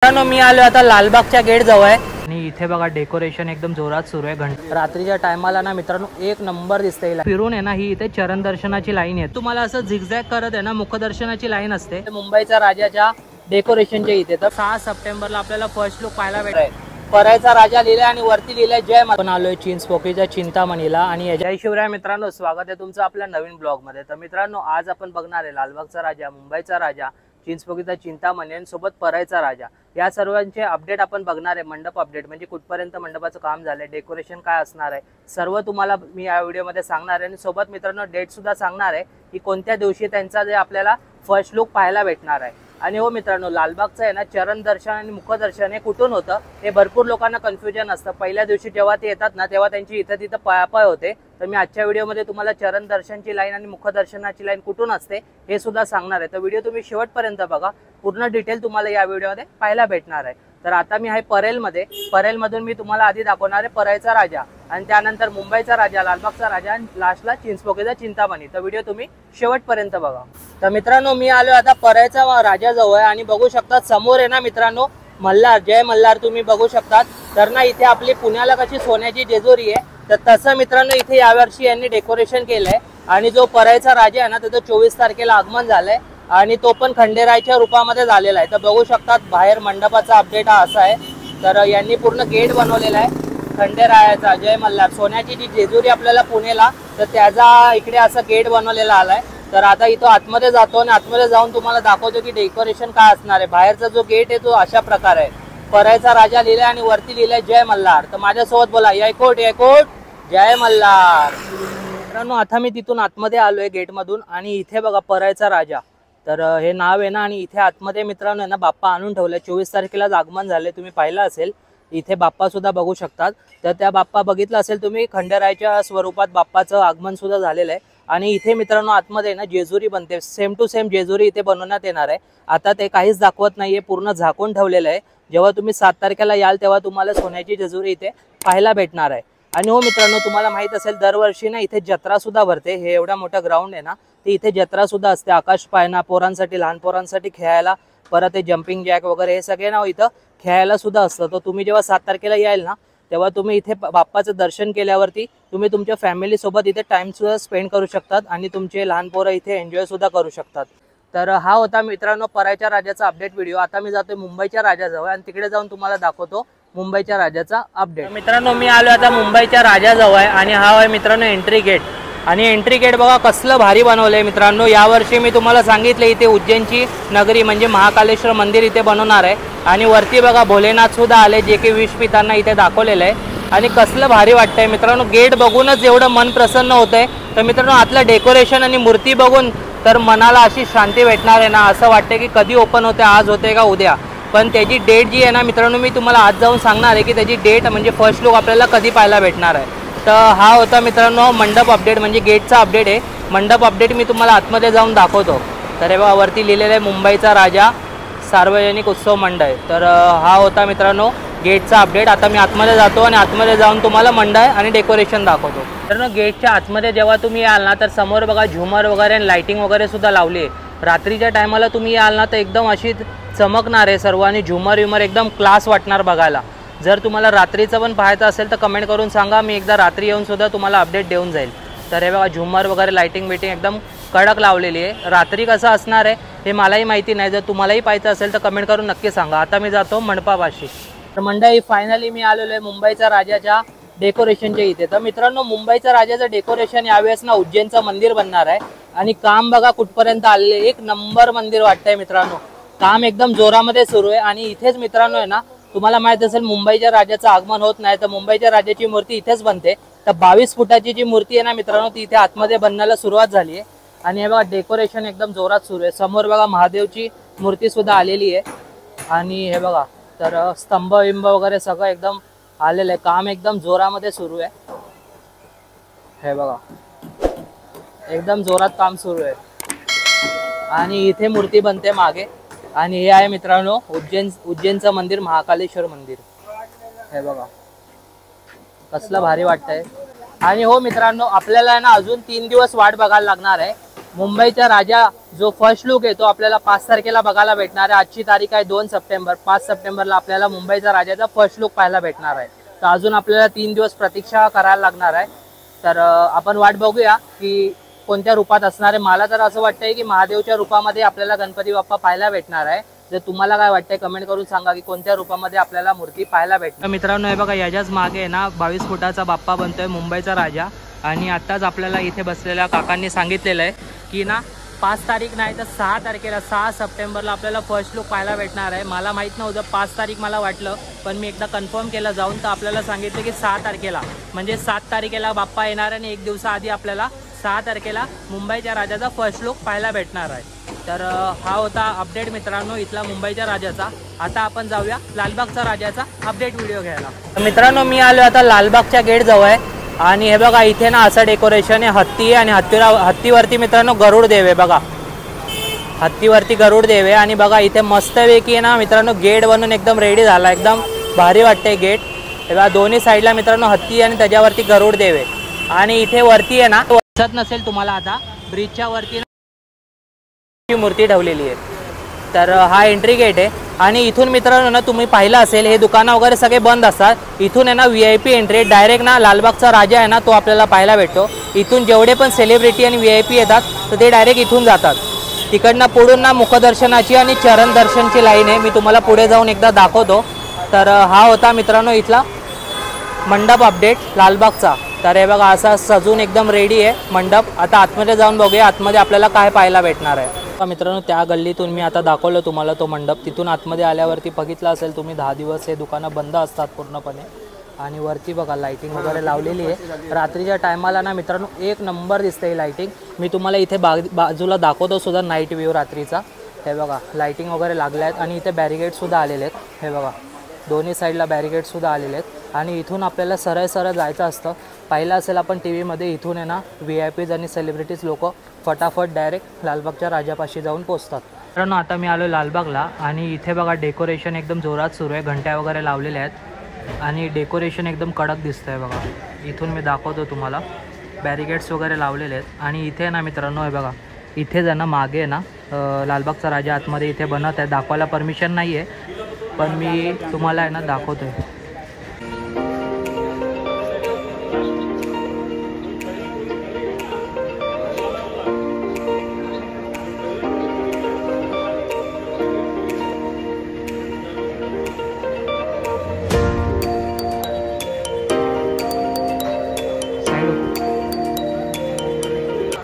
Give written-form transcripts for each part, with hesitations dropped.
मित्रांनो मी आलो आता लालबागच्या गेट जवळ आणि इथे बघा डेकोरेशन एकदम जोरात सुरू आहे। रात्रीच्या टायमाला ना मित्रांनो एक नंबर दिसते। फिरून आहे ना ही इथे चरण दर्शनाची लाईन आहे। तुम्हाला असं झिगझॅग करत आहे ना मुखदर्शनाची लाईन असते मुंबईच्या राजाच्या डेकोरेशनच्या इथे। तर 6 सप्टेंबरला आपल्याला फर्स्ट लुक पाहायला भेटेल। परळचा राजा लिहिलाय आणि वरती लिहिलाय जय। आपण आलोय चिंचपोकळीच्या चिंतामणीला आणि जय शिवराय मित्रांनो, स्वागत आहे तुमचं आपल्या नवीन ब्लॉग मध्ये। तर मित्रांनो आज आपण बघणार आहे लालबागचा राजा, मुंबईचा राजा, चिंचपोकळीचा चिंतामणी आणि सोबत परळचा राजा या सर्वांचे अपडेट आपण बघणार आहे। मंडप अपडेट म्हणजे कुठपर्यंत मंडपाचं काम झालंय, डेकोरेशन काय असणार आहे, सर्व तुम्हाला मी या व्हिडिओमध्ये सांगणार आहे। आणि सोबत मित्रांनो डेट सुद्धा सांगणार आहे की कोणत्या दिवशी त्यांचा जे आपल्याला फर्स्ट लुक पाहायला भेटणार आहे। आणि हो मित्रांनो, लालबागचं आहे ना चरण दर्शन आणि मुखदर्शन हे कुठून होतं हे भरपूर लोकांना कन्फ्युजन असतं। पहिल्या दिवशी जेव्हा ते येतात ना तेव्हा त्यांची इथं तिथं पळापळ होते। तर मी आजच्या व्हिडिओमध्ये तुम्हाला चरण दर्शनची लाईन आणि मुखदर्शनाची लाईन कुठून असते हे सुद्धा सांगणार आहे। तर व्हिडिओ तुम्ही शेवटपर्यंत बघा, पूर्ण डिटेल तुम्हाला या व्हिडिओमध्ये पाहायला भेटणार आहे। तर आता मी आहे परेलमध्ये, परेलमधून मी तुम्हाला आधी दाखवणार आहे परळचा राजा आणि त्यानंतर मुंबईचा राजा, लालबागचा राजा आणि लास्टला चिंचपोकळीचा चिंतामणी। तर व्हिडिओ तुम्ही शेवटपर्यंत बघा। तर मित्रांनो मी आलो आता परळचा राजा जवळ आणि बघू शकता समोर आहे ना मित्रांनो मल्हार, जय मल्हार तुम्ही बघू शकतात। तर ना इथे आपली पुण्याला कशी सोन्याची जेजुरी आहे तर तसं मित्रांनो इथे यावर्षी यांनी डेकोरेशन केलंय। आणि जो परळचा राजा आहे ना त्याचं 24 तारखेला आगमन झालंय आणि तो पण खंडेरायाच्या रूपामध्ये झालेला आहे। तर बघू शकतात बाहेर मंडपाचा अपडेट हा असा आहे। तर यांनी पूर्ण गेट बनवलेला आहे खंडेरायाचा, जय मल्हार। सोन्याची जी जेजुरी आपल्याला पुणेला तर त्याचा इकडे असं गेट बनवलेला आलाय। तर आता इथं आतमध्ये जातो आणि आतमध्ये जाऊन तुम्हाला दाखवतो की डेकोरेशन काय असणार आहे। बाहेरचा जो गेट आहे तो अशा प्रकारे आहे, परळचा राजा लिहिलाय आणि वरती लिहिलाय जय मल्हार। तर माझ्यासोबत बोला ययकोट ययकोट जय मल्हार। मित्रांनो आता मी तिथून आतमध्ये आलोय गेट मधून आणि इथे बघा परळचा राजा, तर हे नाव आहे ना। आणि इथे आतमध्ये मित्रांनो ना बाप्पा आणून ठेवले, 24 तारखेलाच आगमन झाले, तुम्ही पाहिलं असेल। इथे बाप्पा सुद्धा बघू शकतात। तर त्या बाप्पा बघितलं असेल तुम्ही, खंडेरायाच्या स्वरूपात बाप्पाचं आगमन सुद्धा झालेलं आहे। आणि इथे मित्रांनो आतमध्ये ना जेजुरी बनते, सेम टू सेम जेजुरी इथे बनवण्यात येणार आहे। आता ते काहीच दाखवत नाहीये, पूर्ण झाकून ठेवलेलं आहे। जेव्हा तुम्ही 7 तारखेला याल तेव्हा तुम्हाला सोन्याची जेजुरी इथे पाहायला भेटणार आहे। आणि हो मित्रांनो तुम्हाला माहित असेल दरवर्षी ना इथे जत्रा सुद्धा भरते। हे एवढा मोठा ग्राउंड आहे ना, ते इथे जत्रा सुद्धा असते। आकाश पाळणा पोरांसाठी, लहान पोरांसाठी खेळायला, परत ते जम्पिंग जॅक वगैरे हे सगळे ना इथं खेळायला सुद्धा असतं। तर तुम्ही जेव्हा 7 तारखेला याल ना तेव्हा तुम्ही इथे बाप्पाचं दर्शन केल्यावरती तुम्ही तुमच्या फॅमिली सोबत इथे टाइम सुद्धा स्पेंड करू शकतात आणि तुमचे लहान पोरं इथे एन्जॉय सुद्धा करू शकतात। तर हा होता मित्रांनो परळच्या राजाचा अपडेट व्हिडिओ। आता मी जातोय मुंबईच्या राजाजवळ आणि तिकडे जाऊन तुम्हाला दाखवतो मुंबईच्या राजाचा अपडेट। मित्रांनो मी आलो आता मुंबईच्या राजाजवळ आणि हा आहे मित्रांनो एंट्री गेट। आणि एंट्री गेट बघा कसलं भारी बनवलंय मित्रांनो। यावर्षी मी तुम्हाला सांगितलं इथे उज्जैनची नगरी म्हणजे महाकालेश्वर मंदिर इथे बनवणार आहे। आणि वरती बघा भोलेनाथ सुद्धा आले, जे की विष पिताना इथे दाखवलेलं आहे। आणि कसलं भारी वाटतंय मित्रांनो, गेट बघूनच एवढं मन प्रसन्न होतंय। तर मित्रांनो आतलं डेकोरेशन आणि मूर्ती बघून तर मनाला अशी शांती भेटणार आहे ना, असं वाटतंय की कधी ओपन होते, आज होते का उद्या। पण त्याची डेट जी आहे ना मित्रांनो मी तुम्हाला आज जाऊन सांगणार आहे की त्याची डेट म्हणजे फर्स्ट लुक आपल्याला कधी पाहायला भेटणार आहे। तर हा होता मित्रांनो मंडप अपडेट म्हणजे गेटचा अपडेट आहे। मंडप अपडेट मी तुम्हाला आतमध्ये जाऊन दाखवतो। तर हे बघा वरती लिहिलेलं आहे मुंबईचा राजा सार्वजनिक उत्सव मंडळ। तर हा होता मित्रांनो गेटचा अपडेट। आता मी आतमध्ये जातो आणि आतमध्ये जाऊन तुम्हाला मंडळ आणि डेकोरेशन दाखवतो। तर गेटच्या आतमध्ये जेव्हा तुम्ही याल ना तर समोर बघा झुमर वगैरे आणि लाइटिंग वगैरे सुद्धा लावली आहे। रात्रीच्या टायमाला तुम्ही याल ना तर एकदम अशी चमकणार आहे सर्व आणि झुमर विमर एकदम क्लास वाटणार बघायला। जर तुम्हाला रात्रीचं पण पाहायचं असेल तर कमेंट करून सांगा, मी एकदा रात्री येऊन सुद्धा तुम्हाला अपडेट देऊन जाईल। तर हे बघा झुमर वगैरे लाइटिंग बिटिंग एकदम कडक लावलेली आहे। रात्री कसं असणार आहे हे मलाही माहिती नाही, जर तुम्हालाही पाहायचं असेल तर कमेंट करून नक्की सांगा। आता मी जातो मंडपापाशी। तर मंडळी फायनली मी आलेलो आहे मुंबईच्या राजाच्या डेकोरेशनच्या इथे। तर मित्रांनो मुंबईच्या राजाचं डेकोरेशन यावेळेस ना उज्जैनचं मंदिर बनणार आहे आणि काम बघा कुठपर्यंत आलेले, एक नंबर मंदिर वाटतंय मित्रांनो। काम एकदम जोरामध्ये सुरू आहे आणि इथेच मित्रांनो आहे ना तुम्हाला माहित असेल मुंबईच्या राजाचं आगमन होत नाही तर मुंबईच्या राजाची मूर्ती इथेच बनते। तर 22 फुटाची जी मूर्ती आहे ना मित्रांनो ती इथे आतमध्ये बनण्याला सुरुवात झाली आहे। आणि हे बघा डेकोरेशन एकदम जोरात सुरू आहे। समोर बघा महादेवची मूर्ती सुद्धा आलेली आहे आणि हे बघा तर स्तंभ विंब वगैरे सगळं एकदम आलेलं आहे। काम एकदम जोरामध्ये सुरू आहे। हे बघा एकदम जोरात काम सुरू आहे आणि इथे मूर्ती बनते मागे। आणि हे आहे मित्रांनो उज्जैनचं मंदिर, महाकालेश्वर मंदिर। हे बघा कसलं भारी वाटतंय। आणि हो मित्रांनो आपल्याला ना अजून 3 दिवस वाट बघायला लागणार आहे मुंबईचा राजा जो फर्स्ट लुक आहे तो आपल्याला 5 तारखेला बघायला भेटणार आहे। आजची तारीख आहे 2 सप्टेंबर। 5 सप्टेंबरला आपल्याला मुंबईचा राजाचा फर्स्ट लुक पाहायला भेटणार आहे। तर अजून आपल्याला 3 दिवस प्रतीक्षा करायला लागणार आहे। तर आपण वाट बघूया की कोणत्या रूपात असणार आहे। मला तर असं वाटतंय की महादेवच्या रूपामध्ये आपल्याला गणपती बाप्पा पाहायला भेटणार आहे। जर तुम्हाला काय वाटतंय कमेंट करून सांगा की कोणत्या रूपामध्ये आपल्याला मूर्ती पाहायला भेटणार। मित्रांनो हे बघा, याच्याच मागे आहे ना 22 फुटाचा बाप्पा बनतोय मुंबईचा राजा। आणि आताच आपल्याला इथे बसलेल्या काकांनी सांगितलेलं आहे की ना 5 तारीख नाही तर 6 तारखेला 6 सप्टेंबरला आपल्याला फर्स्ट लुक पाहायला भेटणार आहे। मला माहीत नव्हतं 5 तारीख मला वाटलं, पण मी एकदा कन्फर्म केलं जाऊन, तर आपल्याला सांगितलं की 6 तारखेला म्हणजे 7 तारखेला बाप्पा येणार आणि एक दिवसाआधी आपल्याला 6 तारखेला मुंबईच्या राजाचा फर्स्ट लुक पाहायला भेटणार आहे। तर हा होता अपडेट मित्रांनो इथला मुंबईच्या राजाचा। आता आपण जाऊया लालबागचा राजाचा अपडेट व्हिडिओ घ्यायला। मित्रांनो मी आलो आता लालबागच्या गेट जवळ आणि हे बघा इथे ना असं डेकोरेशन आहे, हत्ती आहे आणि हत्तीवरती मित्रांनो गरुड देव आहे। बघा हत्तीवरती गरुड देव आहे आणि बघा इथे मस्तपैकी आहे ना मित्रांनो गेट बनून एकदम रेडी झाला, एकदम भारी वाटते गेट। हे बघा दोन्ही साईडला मित्रांनो हत्ती आणि त्याच्यावरती गरुड देव आहे। आणि इथे वरती आहे ना दिसत नसेल तुम्हाला, आता ब्रिजच्या वरती मूर्ती ठेवलेली आहे। तर हा एंट्री गेट आहे आणि इथून मित्रांनो ना तुम्ही पाहिलं असेल हे दुकानं वगैरे सगळे बंद असतात। इथून आहे ना VIP एंट्री डायरेक्ट ना लालबागचा राजा आहे ना तो आपल्याला पाहायला भेटतो। इथून जेवढे पण सेलिब्रिटी आणि VIP येतात तर ते डायरेक्ट इथून जातात। तिकडनं पुढून ना मुखदर्शनाची आणि चरण दर्शनची लाईन आहे, मी तुम्हाला पुढे जाऊन एकदा दाखवतो। तर हा होता मित्रांनो इथला मंडप अपडेट लालबागचा। तर हे बघा असा सजून एकदम रेडी आहे मंडप। आता आतमध्ये जाऊन बघूया आतमध्ये आपल्याला काय पाहायला भेटणार आहे। मित्रांनो त्या गल्लीतून मी आता दाखवलं तुम्हाला तो मंडप। तिथून आतमध्ये आल्यावरती बघितलं असेल तुम्ही 10 दिवस हे दुकानं बंद असतात पूर्णपणे। आणि वरती बघा लाइटिंग वगैरे लावलेली आहे। रात्रीच्या टायमाला ना मित्रांनो एक नंबर दिसते लाइटिंग। मी तुम्हाला इथे बाजूला दाखवतो सुद्धा नाईट व्ह्यू रात्रीचा। हे बघा लाइटिंग वगैरे लागल्या आहेत आणि इथे बॅरिगेड सुद्धा आलेले आहेत। हे बघा दोन्ही साईडला बॅरिगेड सुद्धा आलेले आहेत आणि इथून आपल्याला सरळ सरळ जायचं असतं। पाहिलं असेल आपण टीव्हीमध्ये, इथून आहे ना VIPs आणि सेलिब्रिटीज लोक फटाफट डायरेक्ट लालबागच्या राजापाशी जाऊन पोहोचतात। मित्रांनो आता मी आलो लालबागला आणि इथे बघा डेकोरेशन एकदम जोरात सुरू आहे, घंट्या वगैरे लावलेल्या आहेत आणि डेकोरेशन एकदम कडक दिसतंय। बघा इथून मी दाखवतो तुम्हाला, बॅरिगेड्स वगैरे लावलेले आहेत आणि इथे ना मित्रांनो हे बघा इथे जण मागे ना लालबागचा राजा आतमध्ये इथे बनत आहे। दाखवायला परमिशन नाही आहे पण मी तुम्हाला आहे ना दाखवतोय।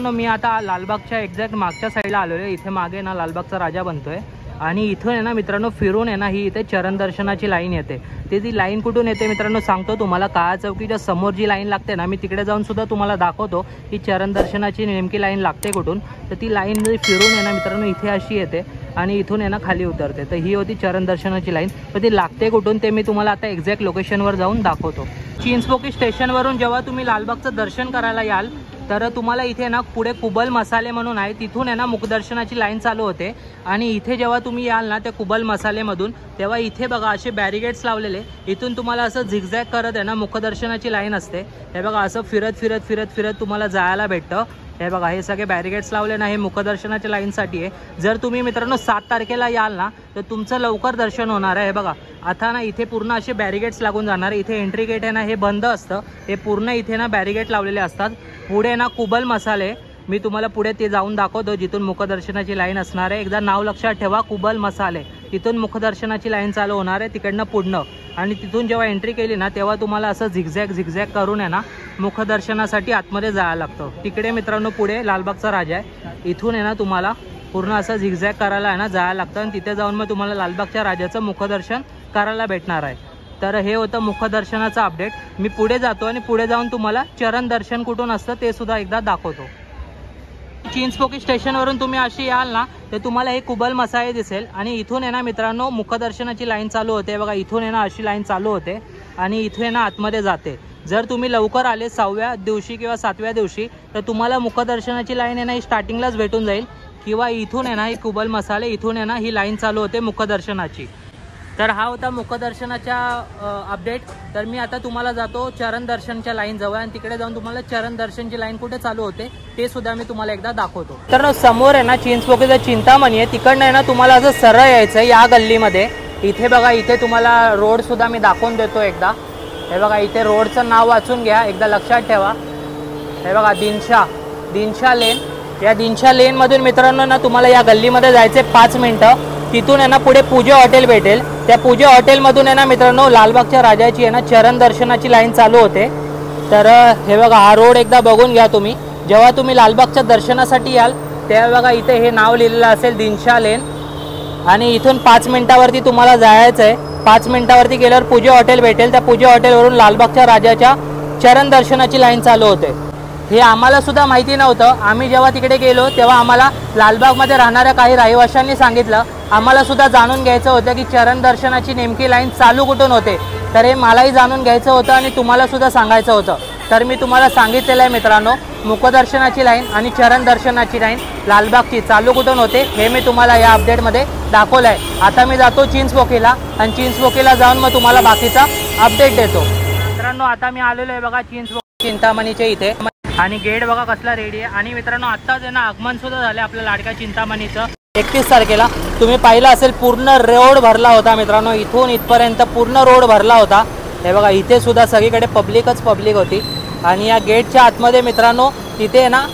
मी आता लालबागच्या एक्झॅक्ट मागच्या साईडला आलेलो आहे। इथे मागे ना लालबागचा राजा बनतोय आणि इथून आहे ना मित्रांनो फिरून आहे ना ही इथे चरण दर्शनाची लाईन येते। ती लाईन कुठून येते मित्रांनो सांगतो तुम्हाला। काळा चौकीच्या समोर जी लाईन लागते ना, मी तिकडे जाऊन सुद्धा तुम्हाला दाखवतो की चरण दर्शनाची नेमकी लाईन लागते कुठून। तर ती लाईन फिरून आहे ना मित्रांनो इथे अशी येते आणि इथून आहे ना खाली उतरते। तर ही होती चरण दर्शनाची लाईन, पण ती लागते कुठून ते मी तुम्हाला आता एक्झॅक्ट लोकेशनवर जाऊन दाखवतो। चिंचपोकी स्टेशनवरून जेव्हा तुम्ही लालबागचं दर्शन करायला याल तर तुम्हाला इथे ना पुढे कुबल मसाले म्हणून आहे, तिथून आहे ना मुखदर्शनाची लाईन चालू होते। आणि इथे जेव्हा तुम्ही याल ना त्या कुबल मसालेमधून, तेव्हा इथे बघा असे बॅरिगेड्स लावलेले, इथून तुम्हाला असं झिगझॅग करत आहे ना मुखदर्शनाची लाईन असते। हे बघा असं फिरत फिरत फिरत फिरत तुम्हाला जायला भेटतं। हे बघा हे सगळे बॅरिगेड्स लावले ना, हे मुखदर्शनाच्या लाईनसाठी आहे। जर तुम्ही मित्रांनो 7 तारखेला याल ना तर तुमचं लवकर दर्शन होणार आहे। हे बघा आता ना इथे पूर्ण असे बॅरिगेड्स लागून जाणार। इथे एंट्री गेट आहे ना हे बंद असतं, हे पूर्ण इथे ना बॅरिगेड लावलेले असतात। पुढे ना कुबल मसाले, मी तुम्हाला पुढे ते जाऊन दाखवतो जिथून मुखदर्शनाची लाईन असणार आहे। एकदा नाव लक्षात ठेवा, कुबल मसाले, तिथून मुखदर्शनाची लाईन चालू होणार आहे तिकडनं पुढनं। आणि तिथून जेव्हा एंट्री केली ना तेव्हा तुम्हाला असं झिगझॅग करून आहे ना मुखदर्शनासाठी आतमध्ये जायला लागतं। तिकडे मित्रांनो पुढे लालबागचा राजा आहे, इथून आहे ना तुम्हाला पूर्ण असं झिगझॅग करायला आहे ना जायला लागतं आणि तिथे जाऊन मग तुम्हाला लालबागच्या राजाचं मुखदर्शन करायला भेटणार आहे। तर हे होतं मुखदर्शनाचं अपडेट। मी पुढे जातो आणि पुढे जाऊन तुम्हाला चरण दर्शन कुठून असतं ते सुद्धा एकदा दाखवतो। चिंचपोकी स्टेशनवरून तुम्ही अशी याल ना तर तुम्हाला हे कुबल मसाले दिसेल आणि इथून आहे ना मित्रांनो मुखदर्शनाची लाईन चालू होते। बघा इथून आहे ना अशी लाईन चालू होते आणि इथे ना आतमध्ये जाते। जर तुम्ही लवकर आले 6व्या दिवशी किंवा 7व्या दिवशी तर तुम्हाला मुखदर्शनाची लाईन आहे ना ही स्टार्टिंगलाच भेटून जाईल, किंवा इथून आहे ना ही कुबल मसाले, इथून आहे ना ही लाईन चालू होते मुखदर्शनाची। तर हा होता मुखदर्शनाच्या अपडेट. तर मी आता तुम्हाला जातो चरण दर्शनच्या लाईन जवळ आणि तिकडे जाऊन तुम्हाला चरण दर्शनची लाईन कुठे चालू होते ते सुद्धा मी तुम्हाला एकदा दाखवतो. तर समोर आहे ना चिंचपोकळीचा चिंतामणी आहे, तिकडनं आहे ना तुम्हाला असं सरळ यायचं या गल्लीमध्ये. इथे बघा, इथे तुम्हाला रोड सुद्धा मी दाखवून देतो एकदा. हे बघा, इथे रोडचं नाव वाचून घ्या, एकदा लक्षात ठेवा. हे बघा, दिनशा लेन. या दिनशा लेनमधून मित्रांनो ना तुम्हाला या गल्लीमध्ये जायचे 5 मिनिटं. तिथून आहे ना पुढे पूजा हॉटेल भेटेल. त्या पूजा हॉटेलमधून आहे ना मित्रांनो लालबागच्या राजाची आहे ना चरण दर्शनाची लाईन चालू होते. तर हे बघा, हा रोड एकदा बघून घ्या तुम्ही. जेव्हा तुम्ही लालबागच्या दर्शनासाठी याल तेव्हा बघा इथे हे नाव लिहिलेलं असेल दिनशा लेन. आणि इथून 5 मिनिटावरती तुम्हाला जायचं आहे. 5 मिनिटावरती गेल्यावर पूजा हॉटेल भेटेल. त्या पूजा हॉटेलवरून लालबागच्या राजाच्या चरण दर्शनाची लाईन चालू होते. हे आम्हाला सुद्धा माहिती नव्हतं. आम्ही जेव्हा तिकडे गेलो तेव्हा आम्हाला लालबागमध्ये राहणाऱ्या काही रहिवाशांनी सांगितलं. आम्हाला सुद्धा जाणून घ्यायचं होतं की चरण दर्शनाची नेमकी लाईन चालू कुठून होते. तर हे मलाही जाणून घ्यायचं होतं आणि तुम्हाला सुद्धा सांगायचं होतं. तर मी तुम्हाला सांगितलेलं आहे मित्रांनो, मुखदर्शनाची लाईन आणि चरण दर्शनाची लाईन लालबागची चालू कुठून होते हे मी तुम्हाला या अपडेटमध्ये दाखवलं आहे. आता मी जातो चिंचपोकळीला आणि चिंचपोकळीला जाऊन मग तुम्हाला बाकीचा अपडेट देतो. मित्रांनो, आता मी आलेलो आहे बघा चिंचपोकळी चिंतामणीच्या इथे. आणि गेट बघा कसला रेडी आहे. आणि मित्रांनो, आत्ताच आहे ना आगमन सुद्धा झालं आपल्या लाडक्या चिंतामणीचं. 31 तारखेला तुम्ही पाहिलं असेल पूर्ण रोड भरला होता मित्रांनो. इथून इथपर्यंत पूर्ण रोड भरला होता. हे बघा, इथे सुद्धा सगळीकडे पब्लिकच पब्लिक होती. आणि या गेटच्या आतमध्ये मित्रांनो तिथे ना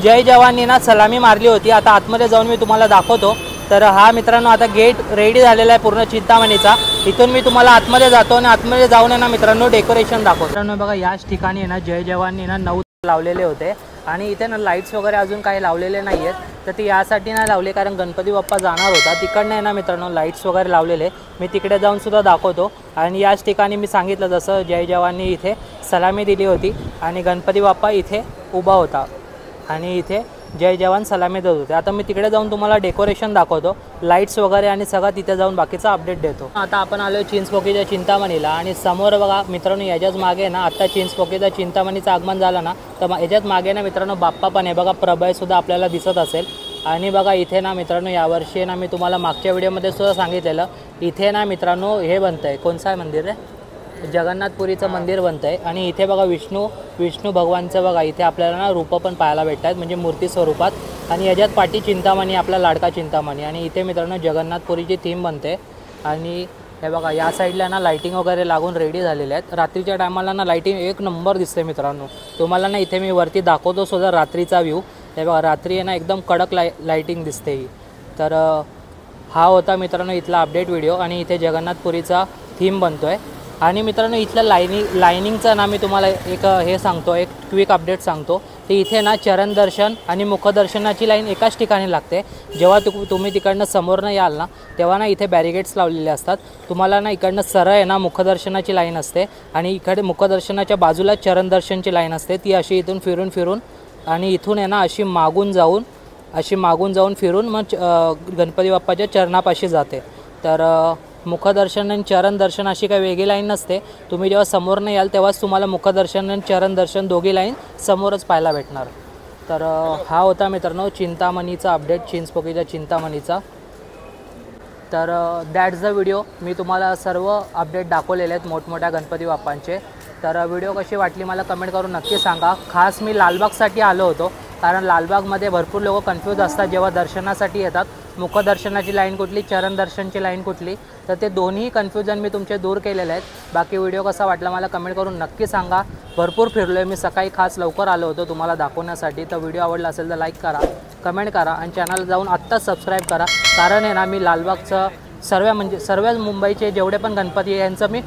जय जवाननी ना सलामी मारली होती. आता आतमध्ये जाऊन मी तुम्हाला दाखवतो. तर हा मित्रांनो आता गेट रेडी झालेला आहे पूर्ण चिंतामणीचा. इथून मी तुम्हाला आतमध्ये जातो आणि आतमध्ये जाऊन ना मित्रांनो डेकोरेशन दाखवतो. मित्रांनो बघा, याच ठिकाणी ना जय जवाननी ना 9 लावलेले होते. आणि इथे ना लाईट्स वगैरे अजून काही लावलेले नाही आहेत. तर ते यासाठी नाही लावले कारण गणपती बाप्पा जाणार होता. तिकडनं आहे ना मित्रांनो लाईट्स वगैरे लावलेले. मी तिकडे जाऊन सुद्धा दाखवतो. आणि याच ठिकाणी मी सांगितलं जसं जय जवाननी इथे सलामी दिली होती आणि गणपती बाप्पा इथे उभा होता आणि इथे जय जवान सलामी देत होते. आता मी तिकडे जाऊन तुम्हाला डेकोरेशन दाखवतो, लाईट्स वगैरे आणि सगळं तिथे जाऊन बाकीचा अपडेट देतो. आता आपण आलो चिंचपोकळीच्या चिंतामणीला आणि समोर बघा मित्रांनो याच्याच मागे ना आता चिंचपोकळीच्या चिंतामणीचं आगमन झालं ना तर याच्यात मागे ना मित्रांनो बाप्पा पण आहे बघा. प्रभयसुद्धा आपल्याला दिसत असेल. आणि बघा इथे ना मित्रांनो यावर्षी ना मी तुम्हाला मागच्या व्हिडिओमध्ये सुद्धा सांगितलेलं इथे ना मित्रांनो हे बनतं आहे. कोणचं आहे मंदिर आहे? जगन्नाथपुरीचं मंदिर बनतं आहे. आणि इथे बघा विष्णू भगवानचं बघा इथे आपल्याला ना रूपं पण पाहायला भेटत आहेत म्हणजे मूर्ती स्वरूपात. आणि याच्यात पाठी चिंतामणी आपला लाडका चिंतामणी. आणि इथे मित्रांनो जगन्नाथपुरीची थीम बनते. आणि हे बघा या साईडला ना लाईटिंग वगैरे लागून रेडी झालेल्या आहेत. रात्रीच्या टायमाला ना लाईटिंग एक नंबर दिसते मित्रांनो. तुम्हाला ना इथे मी वरती दाखवतो सुद्धा रात्रीचा व्ह्यू. हे बघा रात्री आहे ना एकदम कडक लाईटिंग दिसते ही. तर हा होता मित्रांनो इथला अपडेट व्हिडिओ. आणि इथे जगन्नाथपुरीचा थीम बनतो आहे. आणि मित्रांनो इथल्या लाईनिंगचं ना मी तुम्हाला एक हे सांगतो, एक क्विक अपडेट सांगतो. ते इथे ना चरण दर्शन आणि मुखदर्शनाची लाईन एकाच ठिकाणी लागते. जेव्हा तुम्ही तिकडनं समोरनं याल ना तेव्हा ना इथे बॅरिगेट्स लावलेले असतात. तुम्हाला ना इकडनं सरळ आहे ना मुखदर्शनाची लाईन असते आणि इकडे मुखदर्शनाच्या बाजूला चरण दर्शनची लाईन असते. ती अशी इथून फिरून आणि इथून आहे ना अशी मागून जाऊन फिरून मग गणपती बाप्पाच्या चरणापाशी जाते. तर मुखदर्शन आणि चरण दर्शन अशी काही वेगळी लाईन नसते. तुम्ही जेव्हा समोरनं याल तेव्हाच तुम्हाला मुखदर्शन आणि चरण दर्शन दोघी लाईन समोरच पाहायला भेटणार. तर हा होता मित्रांनो चिंतामणीचा अपडेट, चिंचपोकळीच्या चिंतामणीचा. तर दॅट्स द व्हिडिओ. मी तुम्हाला सर्व अपडेट दाखवलेले आहेत मोठमोठ्या गणपती बाप्पांचे. तर व्हिडिओ कशी वाटली मला कमेंट करून नक्की सांगा. खास मी लालबागसाठी आलो होतो कारण लालबागमध्ये भरपूर लोक कन्फ्यूज असतात जेव्हा दर्शनासाठी येतात. मुखदर्शनाची लाईन कुठली, चरण दर्शनची लाईन कुठली, तर ते दोन्ही कन्फ्युजन मी तुमचे दूर केलेले आहेत. बाकी व्हिडिओ कसा वाटला मला कमेंट करून नक्की सांगा. भरपूर फिरलो आहे मी, सकाळी खास लवकर आलो होतो तुम्हाला दाखवण्यासाठी. तर व्हिडिओ आवडला असेल तर लाईक करा, कमेंट करा आणि चॅनल जाऊन आत्ताच सबस्क्राईब करा. कारण आहे ना मी लालबागचं सर्व मुंबईचे जेवढे पण गणपती आहे यांचं मी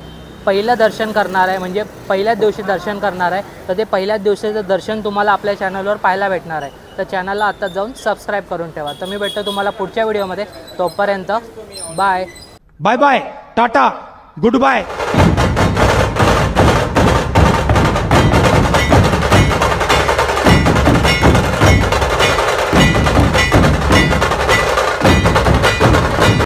पहिलं दर्शन करणार आहे, म्हणजे पहिल्याच दिवशी दर्शन करणार आहे. तर ते पहिल्याच दिवशीचं दर्शन तुम्हाला आपल्या चॅनलवर पाहायला भेटणार आहे. तर चॅनलला आत्ताच जाऊन सबस्क्राईब करून ठेवा. तर मी भेटतो तुम्हाला पुढच्या व्हिडिओमध्ये. तोपर्यंत bye bye bye, tata, good bye.